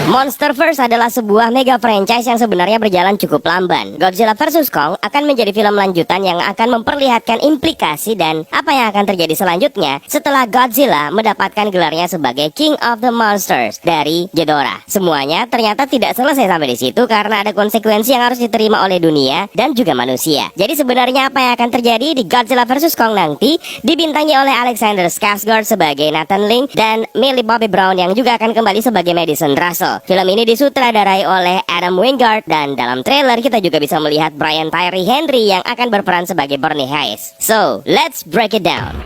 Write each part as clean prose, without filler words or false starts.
Monsterverse adalah sebuah mega franchise yang sebenarnya berjalan cukup lamban. Godzilla vs Kong akan menjadi film lanjutan yang akan memperlihatkan implikasi dan apa yang akan terjadi selanjutnya setelah Godzilla mendapatkan gelarnya sebagai King of the Monsters dari Ghidorah. Semuanya ternyata tidak selesai sampai di situ karena ada konsekuensi yang harus diterima oleh dunia dan juga manusia. Jadi sebenarnya apa yang akan terjadi di Godzilla vs Kong nanti dibintangi oleh Alexander Skarsgård sebagai Nathan Lane dan Millie Bobby Brown yang juga akan kembali sebagai Madison Russell. Film ini disutradarai oleh Adam Wingard dan dalam trailer kita juga bisa melihat Brian Tyree Henry yang akan berperan sebagai Bernie Hayes. So, let's break it down.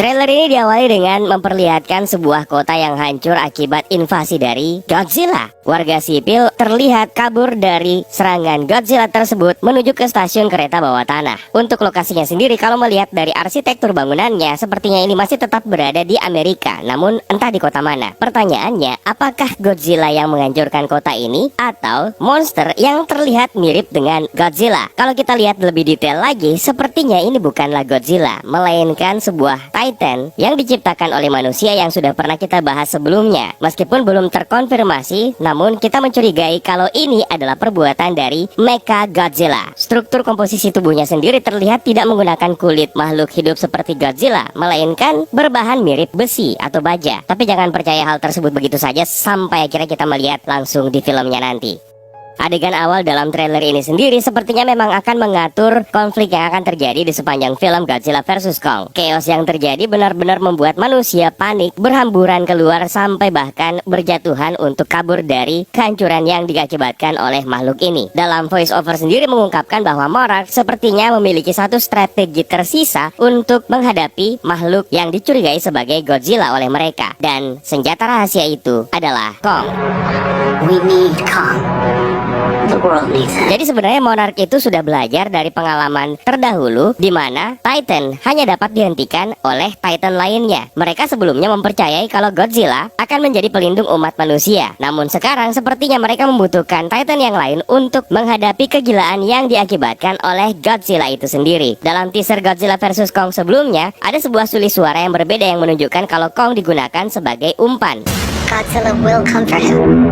Trailer ini diawali dengan memperlihatkan sebuah kota yang hancur akibat invasi dari Godzilla. Warga sipil terlihat kabur dari serangan Godzilla tersebut menuju ke stasiun kereta bawah tanah. Untuk lokasinya sendiri, kalau melihat dari arsitektur bangunannya, sepertinya ini masih tetap berada di Amerika, namun entah di kota mana. Pertanyaannya, apakah Godzilla yang menghancurkan kota ini atau monster yang terlihat mirip dengan Godzilla? Kalau kita lihat lebih detail lagi, sepertinya ini bukanlah Godzilla, melainkan sebuah Titan yang diciptakan oleh manusia yang sudah pernah kita bahas sebelumnya. Meskipun belum terkonfirmasi, namun kita mencurigai kalau ini adalah perbuatan dari Mecha Godzilla. Struktur komposisi tubuhnya sendiri terlihat tidak menggunakan kulit makhluk hidup seperti Godzilla, melainkan berbahan mirip besi atau baja. Tapi jangan percaya hal tersebut begitu saja sampai akhirnya kita melihat langsung di filmnya nanti. Adegan awal dalam trailer ini sendiri sepertinya memang akan mengatur konflik yang akan terjadi di sepanjang film Godzilla vs Kong. Chaos yang terjadi benar-benar membuat manusia panik, berhamburan keluar sampai bahkan berjatuhan untuk kabur dari kehancuran yang diakibatkan oleh makhluk ini. Dalam voice over sendiri mengungkapkan bahwa Monarch sepertinya memiliki satu strategi tersisa untuk menghadapi makhluk yang dicurigai sebagai Godzilla oleh mereka. Dan senjata rahasia itu adalah Kong. We need Kong. The world needs him. Jadi sebenarnya Monarch itu sudah belajar dari pengalaman terdahulu di mana Titan hanya dapat dihentikan oleh Titan lainnya. Mereka sebelumnya mempercayai kalau Godzilla akan menjadi pelindung umat manusia. Namun sekarang sepertinya mereka membutuhkan Titan yang lain untuk menghadapi kegilaan yang diakibatkan oleh Godzilla itu sendiri. Dalam teaser Godzilla vs Kong sebelumnya, ada sebuah sulis suara yang berbeda yang menunjukkan kalau Kong digunakan sebagai umpan. Godzilla will comfort him.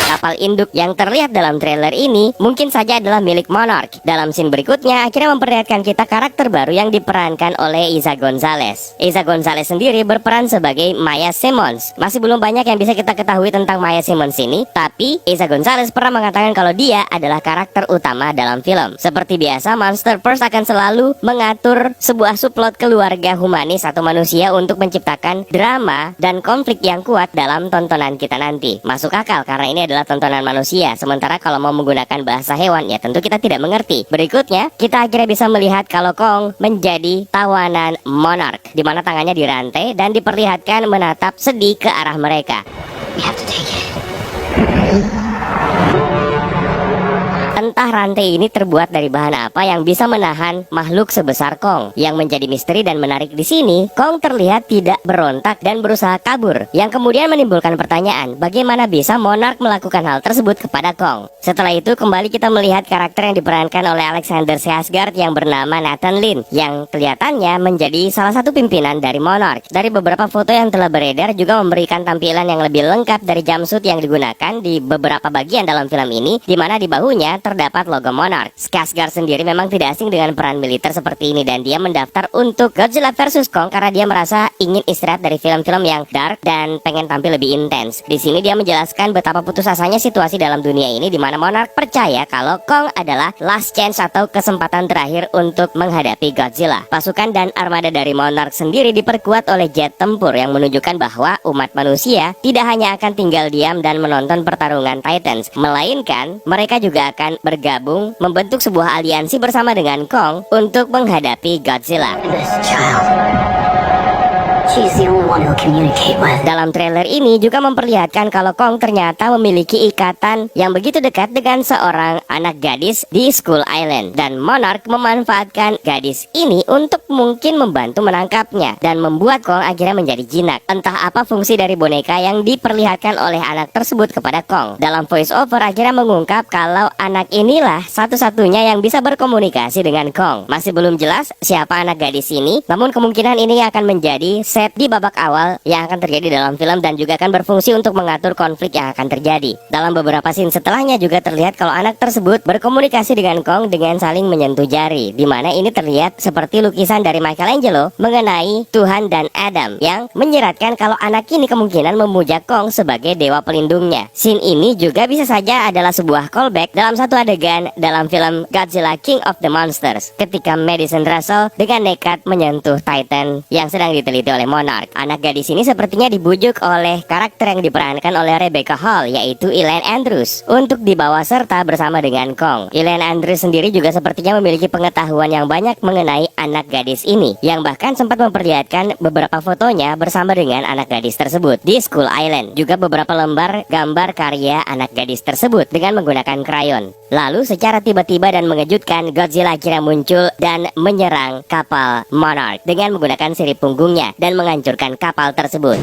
Kapal induk yang terlihat dalam trailer ini mungkin saja adalah milik Monarch. Dalam scene berikutnya akhirnya memperlihatkan kita karakter baru yang diperankan oleh Eiza Gonzalez. Eiza Gonzalez sendiri berperan sebagai Maya Simmons. Masih belum banyak yang bisa kita ketahui tentang Maya Simmons ini, tapi Eiza Gonzalez pernah mengatakan kalau dia adalah karakter utama dalam film. Seperti biasa, Monsterverse akan selalu mengatur sebuah subplot keluarga humanis atau manusia untuk menciptakan drama dan konflik yang kuat dalam tontonan kita nanti. Masuk akal karena ini adalah tontonan manusia, sementara kalau mau menggunakan bahasa hewan ya tentu kita tidak mengerti. Berikutnya kita akhirnya bisa melihat kalau Kong menjadi tawanan Monarch, di mana tangannya dirantai dan diperlihatkan menatap sedih ke arah mereka. We have to take it. Entah rantai ini terbuat dari bahan apa yang bisa menahan makhluk sebesar Kong. Yang menjadi misteri dan menarik di sini, Kong terlihat tidak berontak dan berusaha kabur, yang kemudian menimbulkan pertanyaan, bagaimana bisa Monarch melakukan hal tersebut kepada Kong? Setelah itu kembali kita melihat karakter yang diperankan oleh Alexander Skarsgård yang bernama Nathan Lane, yang kelihatannya menjadi salah satu pimpinan dari Monarch. Dari beberapa foto yang telah beredar juga memberikan tampilan yang lebih lengkap dari jumpsuit yang digunakan di beberapa bagian dalam film ini, di mana di bahunya terdapat logo Monarch. Skarsgård sendiri memang tidak asing dengan peran militer seperti ini dan dia mendaftar untuk Godzilla vs Kong karena dia merasa ingin istirahat dari film-film yang dark dan pengen tampil lebih intens. Di sini dia menjelaskan betapa putus asanya situasi dalam dunia ini, di mana Monarch percaya kalau Kong adalah last chance atau kesempatan terakhir untuk menghadapi Godzilla. Pasukan dan armada dari Monarch sendiri diperkuat oleh jet tempur yang menunjukkan bahwa umat manusia tidak hanya akan tinggal diam dan menonton pertarungan Titans, melainkan mereka juga akan bergabung membentuk sebuah aliansi bersama dengan Kong untuk menghadapi Godzilla. This child. She's the only one he'll communicate with. Dalam trailer ini juga memperlihatkan kalau Kong ternyata memiliki ikatan yang begitu dekat dengan seorang anak gadis di Skull Island, dan Monarch memanfaatkan gadis ini untuk mungkin membantu menangkapnya dan membuat Kong akhirnya menjadi jinak. Entah apa fungsi dari boneka yang diperlihatkan oleh anak tersebut kepada Kong. Dalam voice over akhirnya mengungkap kalau anak inilah satu-satunya yang bisa berkomunikasi dengan Kong. Masih belum jelas siapa anak gadis ini, namun kemungkinan ini akan menjadi set di babak awal yang akan terjadi dalam film dan juga akan berfungsi untuk mengatur konflik yang akan terjadi. Dalam beberapa scene setelahnya juga terlihat kalau anak tersebut berkomunikasi dengan Kong dengan saling menyentuh jari, di mana ini terlihat seperti lukisan dari Michelangelo mengenai Tuhan dan Adam yang menyiratkan kalau anak ini kemungkinan memuja Kong sebagai dewa pelindungnya. Scene ini juga bisa saja adalah sebuah callback dalam satu adegan dalam film Godzilla King of the Monsters ketika Madison Russell dengan nekat menyentuh Titan yang sedang diteliti oleh Monarch. Anak gadis ini sepertinya dibujuk oleh karakter yang diperankan oleh Rebecca Hall, yaitu Elaine Andrews, untuk dibawa serta bersama dengan Kong. Elaine Andrews sendiri juga sepertinya memiliki pengetahuan yang banyak mengenai anak gadis ini, yang bahkan sempat memperlihatkan beberapa fotonya bersama dengan anak gadis tersebut di Skull Island. Juga beberapa lembar gambar karya anak gadis tersebut dengan menggunakan krayon. Lalu secara tiba-tiba dan mengejutkan, Godzilla akhirnya muncul dan menyerang kapal Monarch dengan menggunakan sirip punggungnya dan menghancurkan kapal tersebut.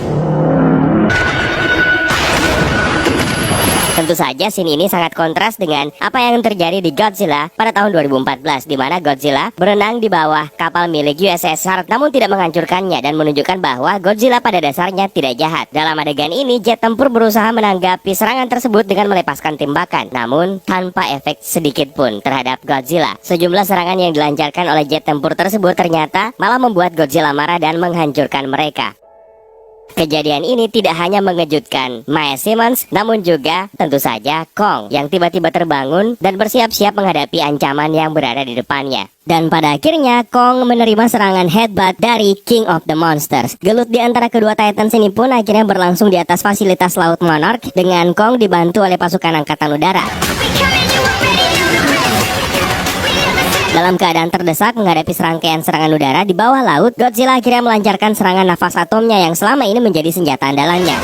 Tentu saja scene ini sangat kontras dengan apa yang terjadi di Godzilla pada tahun 2014, di mana Godzilla berenang di bawah kapal milik USS Shark namun tidak menghancurkannya dan menunjukkan bahwa Godzilla pada dasarnya tidak jahat. Dalam adegan ini, jet tempur berusaha menanggapi serangan tersebut dengan melepaskan tembakan, namun tanpa efek sedikit pun terhadap Godzilla. Sejumlah serangan yang dilancarkan oleh jet tempur tersebut ternyata malah membuat Godzilla marah dan menghancurkan mereka. Kejadian ini tidak hanya mengejutkan Mae Simmons, namun juga tentu saja Kong yang tiba-tiba terbangun dan bersiap-siap menghadapi ancaman yang berada di depannya. Dan pada akhirnya Kong menerima serangan headbutt dari King of the Monsters. Gelut di antara kedua Titans ini pun akhirnya berlangsung di atas fasilitas laut Monarch dengan Kong dibantu oleh pasukan angkatan udara. Dalam keadaan terdesak menghadapi serangkaian serangan udara di bawah laut, Godzilla akhirnya melancarkan serangan nafas atomnya yang selama ini menjadi senjata andalannya.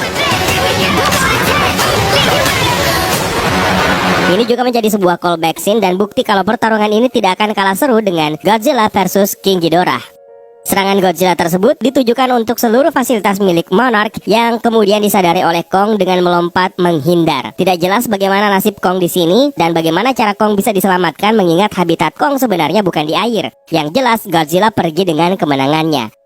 Ini juga menjadi sebuah callback scene dan bukti kalau pertarungan ini tidak akan kalah seru dengan Godzilla versus King Ghidorah. Serangan Godzilla tersebut ditujukan untuk seluruh fasilitas milik Monarch yang kemudian disadari oleh Kong dengan melompat menghindar. Tidak jelas bagaimana nasib Kong di sini dan bagaimana cara Kong bisa diselamatkan mengingat habitat Kong sebenarnya bukan di air. Yang jelas Godzilla pergi dengan kemenangannya.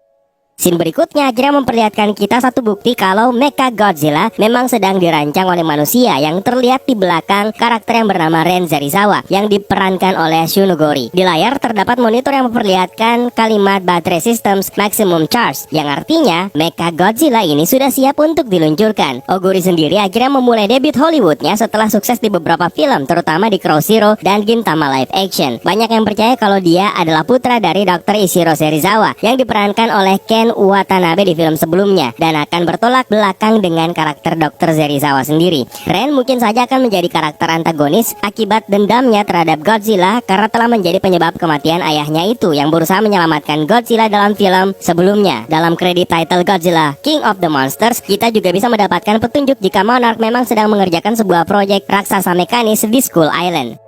Scene berikutnya akhirnya memperlihatkan kita satu bukti kalau Mecha Godzilla memang sedang dirancang oleh manusia yang terlihat di belakang karakter yang bernama Ren Zerizawa yang diperankan oleh Shunogori. Di layar terdapat monitor yang memperlihatkan kalimat Battery Systems Maximum Charge yang artinya Mecha Godzilla ini sudah siap untuk diluncurkan. Oguri sendiri akhirnya memulai debut Hollywoodnya setelah sukses di beberapa film terutama di Crow Zero dan Gintama Live Action. Banyak yang percaya kalau dia adalah putra dari Dr. Ishiro Serizawa yang diperankan oleh Ken Watanabe di film sebelumnya dan akan bertolak belakang dengan karakter Dr. Serizawa sendiri. Ren mungkin saja akan menjadi karakter antagonis akibat dendamnya terhadap Godzilla karena telah menjadi penyebab kematian ayahnya itu yang berusaha menyelamatkan Godzilla dalam film sebelumnya. Dalam kredit title Godzilla King of the Monsters, kita juga bisa mendapatkan petunjuk jika Monarch memang sedang mengerjakan sebuah proyek raksasa mekanis di Skull Island.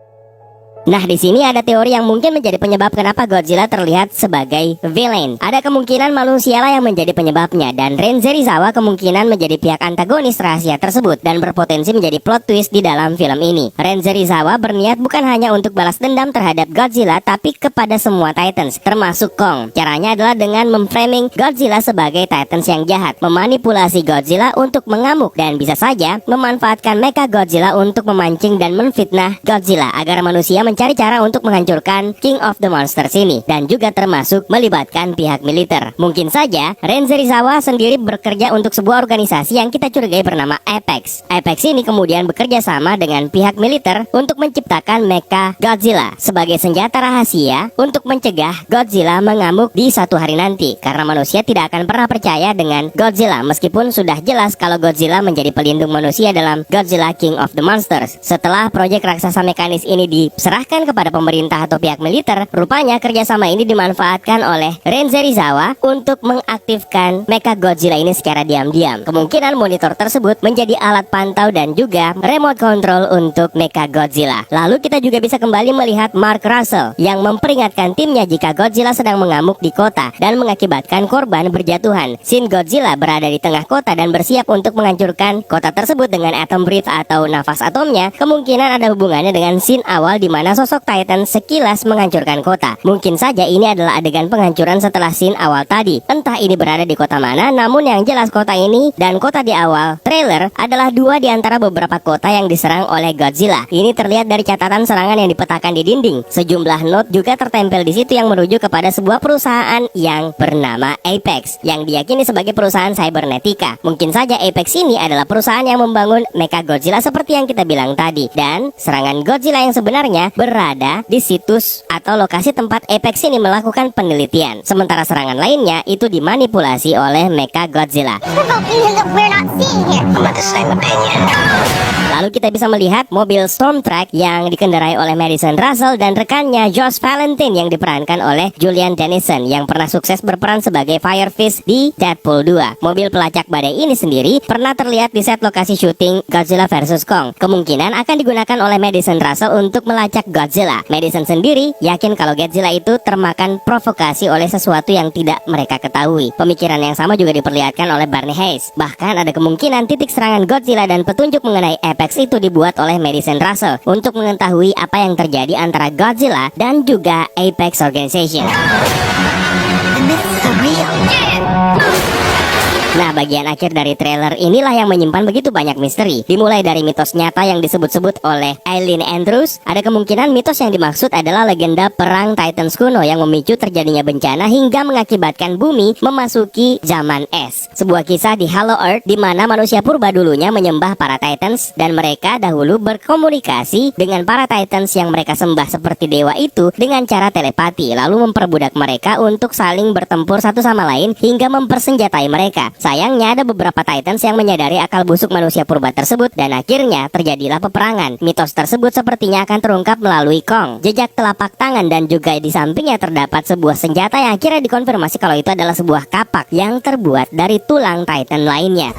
Nah, di sini ada teori yang mungkin menjadi penyebab kenapa Godzilla terlihat sebagai villain. Ada kemungkinan manusialah yang menjadi penyebabnya dan Ren Zerizawa kemungkinan menjadi pihak antagonis rahasia tersebut dan berpotensi menjadi plot twist di dalam film ini. Ren Zerizawa berniat bukan hanya untuk balas dendam terhadap Godzilla tapi kepada semua Titans, termasuk Kong. Caranya adalah dengan memframing Godzilla sebagai Titans yang jahat, memanipulasi Godzilla untuk mengamuk dan bisa saja memanfaatkan Mecha Godzilla untuk memancing dan menfitnah Godzilla agar manusia mencari cara untuk menghancurkan King of the Monsters ini dan juga termasuk melibatkan pihak militer. Mungkin saja Ren Zerizawa sendiri bekerja untuk sebuah organisasi yang kita curigai bernama Apex. Apex ini kemudian bekerja sama dengan pihak militer untuk menciptakan Mecha Godzilla sebagai senjata rahasia untuk mencegah Godzilla mengamuk di satu hari nanti karena manusia tidak akan pernah percaya dengan Godzilla meskipun sudah jelas kalau Godzilla menjadi pelindung manusia dalam Godzilla King of the Monsters. Setelah proyek raksasa mekanis ini diserahkan diserahkan kepada pemerintah atau pihak militer, rupanya kerjasama ini dimanfaatkan oleh Ren Serizawa untuk mengaktifkan Mechagodzilla ini secara diam-diam. Kemungkinan monitor tersebut menjadi alat pantau dan juga remote control untuk Mechagodzilla. Lalu kita juga bisa kembali melihat Mark Russell yang memperingatkan timnya jika Godzilla sedang mengamuk di kota dan mengakibatkan korban berjatuhan. Shin Godzilla berada di tengah kota dan bersiap untuk menghancurkan kota tersebut dengan atom breath atau nafas atomnya. Kemungkinan ada hubungannya dengan scene awal di mana sosok Titan sekilas menghancurkan kota. Mungkin saja ini adalah adegan penghancuran setelah scene awal tadi. Entah ini berada di kota mana, namun yang jelas kota ini dan kota di awal trailer adalah dua di antara beberapa kota yang diserang oleh Godzilla. Ini terlihat dari catatan serangan yang dipetakan di dinding. Sejumlah note juga tertempel di situ yang merujuk kepada sebuah perusahaan yang bernama Apex, yang diyakini sebagai perusahaan Cybernetica. Mungkin saja Apex ini adalah perusahaan yang membangun Mechagodzilla seperti yang kita bilang tadi. Dan serangan Godzilla yang sebenarnya berada di situs atau lokasi tempat Apex ini melakukan penelitian. Sementara serangan lainnya itu dimanipulasi oleh Mechagodzilla. Lalu kita bisa melihat mobil Stormtrek yang dikendarai oleh Madison Russell dan rekannya Josh Valentine yang diperankan oleh Julian Dennison yang pernah sukses berperan sebagai Fire Fist di Deadpool 2. Mobil pelacak badai ini sendiri pernah terlihat di set lokasi syuting Godzilla vs Kong. Kemungkinan akan digunakan oleh Madison Russell untuk melacak Godzilla. Madison sendiri yakin kalau Godzilla itu termakan provokasi oleh sesuatu yang tidak mereka ketahui. Pemikiran yang sama juga diperlihatkan oleh Barney Hayes. Bahkan ada kemungkinan titik serangan Godzilla dan petunjuk mengenai Apex itu dibuat oleh Madison Russell untuk mengetahui apa yang terjadi antara Godzilla dan juga Apex Organization. Nah, bagian akhir dari trailer inilah yang menyimpan begitu banyak misteri. Dimulai dari mitos nyata yang disebut-sebut oleh Eileen Andrews. Ada kemungkinan mitos yang dimaksud adalah legenda perang Titans kuno yang memicu terjadinya bencana hingga mengakibatkan bumi memasuki zaman es. Sebuah kisah di Hollow Earth di mana manusia purba dulunya menyembah para Titans dan mereka dahulu berkomunikasi dengan para Titans yang mereka sembah seperti dewa itu dengan cara telepati, lalu memperbudak mereka untuk saling bertempur satu sama lain hingga mempersenjatai mereka. Sayangnya ada beberapa Titans yang menyadari akal busuk manusia purba tersebut dan akhirnya terjadilah peperangan. Mitos tersebut sepertinya akan terungkap melalui Kong, jejak telapak tangan, dan juga di sampingnya terdapat sebuah senjata yang akhirnya dikonfirmasi kalau itu adalah sebuah kapak yang terbuat dari tulang Titan lainnya.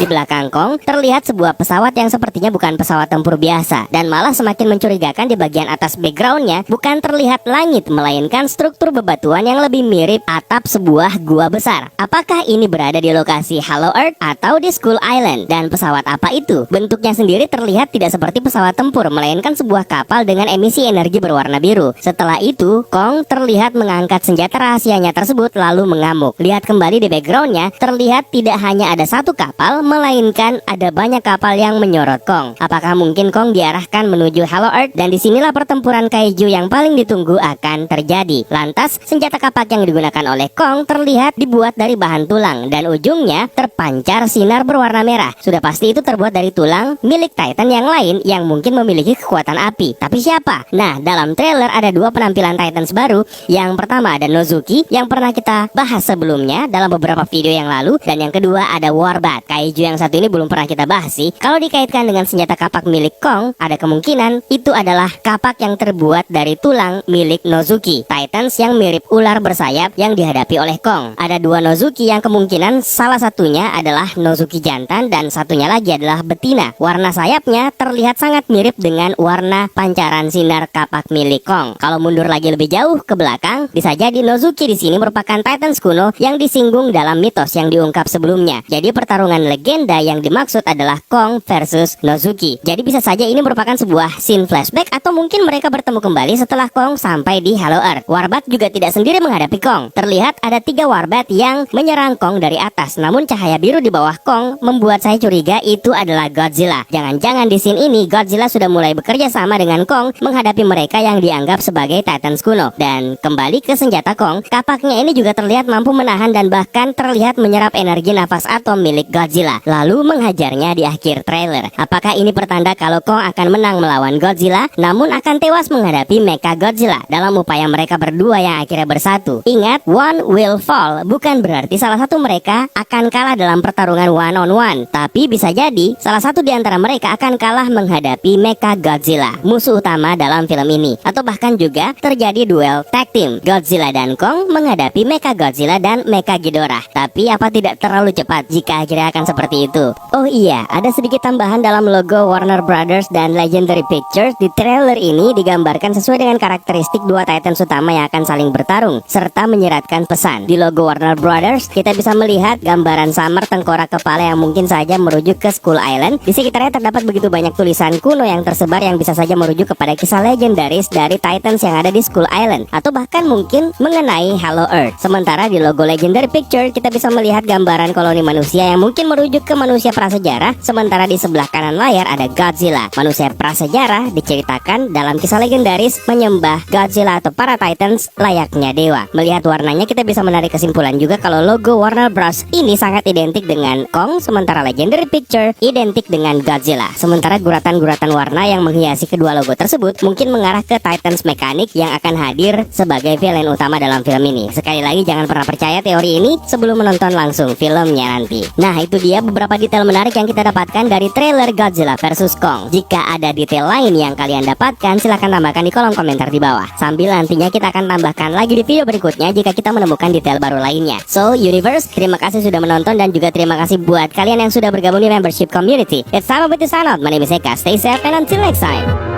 Di belakang Kong terlihat sebuah pesawat yang sepertinya bukan pesawat tempur biasa dan malah semakin mencurigakan. Di bagian atas backgroundnya bukan terlihat langit melainkan struktur bebatuan yang lebih mirip atap sebuah gua besar. Apakah ini berada di lokasi Hollow Earth atau di Skull Island? Dan pesawat apa itu? Bentuknya sendiri terlihat tidak seperti pesawat tempur melainkan sebuah kapal dengan emisi energi berwarna biru. Setelah itu Kong terlihat mengangkat senjata rahasianya tersebut lalu mengamuk. Lihat kembali di backgroundnya terlihat tidak hanya ada satu kapal melainkan ada banyak kapal yang menyorot Kong. Apakah mungkin Kong diarahkan menuju Hollow Earth dan disinilah pertempuran kaiju yang paling ditunggu akan terjadi. Lantas senjata kapak yang digunakan oleh Kong terlihat dibuat dari bahan tulang dan ujungnya terpancar sinar berwarna merah. Sudah pasti itu terbuat dari tulang milik Titan yang lain yang mungkin memiliki kekuatan api. Tapi siapa? Nah, dalam trailer ada dua penampilan Titans baru. Yang pertama ada Nozuki yang pernah kita bahas sebelumnya dalam beberapa video yang lalu, dan yang kedua ada Warbat. Kaiju yang satu ini belum pernah kita bahas sih. Kalau dikaitkan dengan senjata kapak milik Kong, ada kemungkinan itu adalah kapak yang terbuat dari tulang milik Nozuki, Titans yang mirip ular bersayap yang dihadapi oleh Kong. Ada dua Nozuki yang kemungkinan salah satunya adalah Nozuki jantan dan satunya lagi adalah betina. Warna sayapnya terlihat sangat mirip dengan warna pancaran sinar kapak milik Kong. Kalau mundur lagi lebih jauh ke belakang, bisa jadi Nozuki di sini merupakan Titans kuno yang disinggung dalam mitos yang diungkap sebelumnya. Jadi pertarungan legenda yang dimaksud adalah Kong versus Nozuki. Jadi bisa saja ini merupakan sebuah scene flashback atau mungkin mereka bertemu kembali setelah Kong sampai di Hollow Earth. Warbat juga tidak sendiri menghadapi Kong. Terlihat ada 3 Warbat yang menyerang Kong dari atas. Namun cahaya biru di bawah Kong membuat saya curiga itu adalah Godzilla. Jangan-jangan di scene ini Godzilla sudah mulai bekerja sama dengan Kong menghadapi mereka yang dianggap sebagai Titans kuno. Dan kembali ke senjata Kong, kapaknya ini juga terlihat mampu menahan dan bahkan terlihat menyerap energi nafas atom milik Godzilla. Godzilla, lalu menghajarnya di akhir trailer. Apakah ini pertanda kalau Kong akan menang melawan Godzilla, namun akan tewas menghadapi Mecha Godzilla dalam upaya mereka berdua yang akhirnya bersatu? Ingat, one will fall bukan berarti salah satu mereka akan kalah dalam pertarungan one on one, tapi bisa jadi salah satu di antara mereka akan kalah menghadapi Mecha Godzilla, musuh utama dalam film ini. Atau bahkan juga terjadi duel tag team Godzilla dan Kong menghadapi Mecha Godzilla dan Mecha Ghidorah. Tapi apa tidak terlalu cepat jika akhirnya akan seperti itu? Oh iya, ada sedikit tambahan dalam logo Warner Brothers dan Legendary Pictures. Di trailer ini digambarkan sesuai dengan karakteristik dua Titans utama yang akan saling bertarung serta menyiratkan pesan. Di logo Warner Brothers kita bisa melihat gambaran Summer tengkorak kepala yang mungkin saja merujuk ke Skull Island. Di sekitarnya terdapat begitu banyak tulisan kuno yang tersebar yang bisa saja merujuk kepada kisah legendaris dari Titans yang ada di Skull Island, atau bahkan mungkin mengenai Hollow Earth. Sementara di logo Legendary Picture kita bisa melihat gambaran koloni manusia yang mungkin merujuk ke manusia prasejarah. Sementara di sebelah kanan layar ada Godzilla, manusia prasejarah diceritakan dalam kisah legendaris menyembah Godzilla atau para Titans layaknya dewa. Melihat warnanya kita bisa menarik kesimpulan juga kalau logo Warner Bros ini sangat identik dengan Kong, sementara Legendary Picture identik dengan Godzilla. Sementara guratan-guratan warna yang menghiasi kedua logo tersebut mungkin mengarah ke Titans mekanik yang akan hadir sebagai villain utama dalam film ini. Sekali lagi jangan pernah percaya teori ini sebelum menonton langsung filmnya nanti. Nah, itu dia beberapa detail menarik yang kita dapatkan dari trailer Godzilla vs Kong. Jika ada detail lain yang kalian dapatkan, silahkan tambahkan di kolom komentar di bawah. Sambil nantinya kita akan tambahkan lagi di video berikutnya jika kita menemukan detail baru lainnya. So, Universe, terima kasih sudah menonton dan juga terima kasih buat kalian yang sudah bergabung di membership community. It's time to sign out. My name is Eka. Stay safe and until next time.